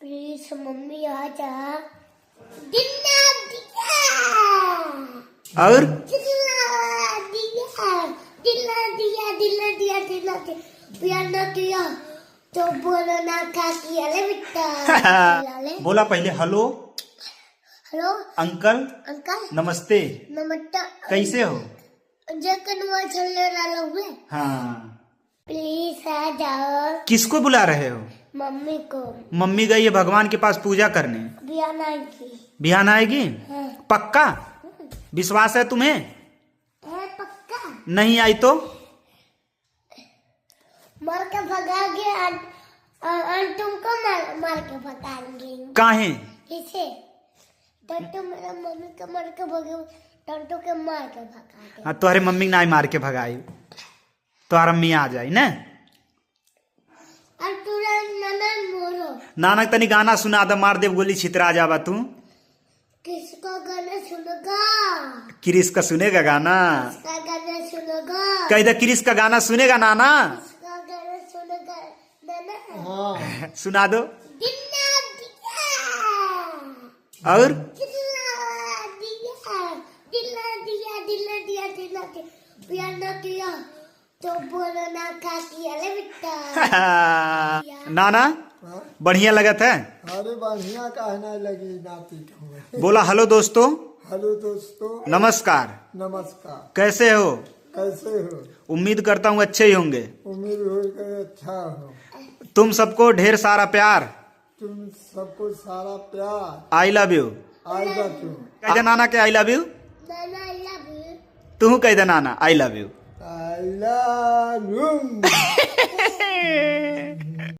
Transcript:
Please mummy आ जा। दिला दिया और दिला दिया दिला दिया दिला दिया दिला दिया पियानो दिया तो बोलो ना खा किया ले बेटा। बोला पहले हेलो हेलो अंकल अंकल नमस्ते नमस्ते। कैसे हो। जकन वो चलने वाला हुए हाँ प्लीज आ जाओ। किसको बुला रहे हो। मम्मी को मम्मी गई है भगवान के पास पूजा करने। बियाना की बिहान आएगी। है पक्का विश्वास है तुम्हें। पक्का। नहीं आई तो मार के भगाएंगे तुमको मार के भगाएंगे। काहे इसे टंटू मेरा मम्मी को मार के भगे टंटू के मार के भगा। हाँ तुम्हारे मम्मी ना मार के भगाई तुम्हार अम्मी आ जाई ना। और तुरा नाना मोरो नानक तनी गाना सुना दे मार देव गोली छितरा जावा तू। किसको गाना सुनोगा। क्रिस का सुनेगा गाना। किसका गाना सुनोगा। कह दे क्रिस का गाना सुनेगा नाना। किसका गाना सुनोगा नाना। सुना दो। दिला दिया और दिला दिया दिला दिया दिला दिया दिला दिया पियानो दिया तो बोलो ना खा किया ले बेटा। नाना बढ़िया लगत है। अरे बढ़िया कहना लगी नाती को। बोला हेलो दोस्तों। हेलो दोस्तों नमस्कार। नमस्कार। कैसे हो। कैसे हो। उम्मीद करता हूँ अच्छे ही होंगे। उम्मीद हो कि अच्छा हो। तुम सबको ढेर सारा प्यार। तुम सबको सारा प्यार। I love you. I love you. कह दे नाना के I love you. Nana I love you. तू कह दे नाना I love you. I love you.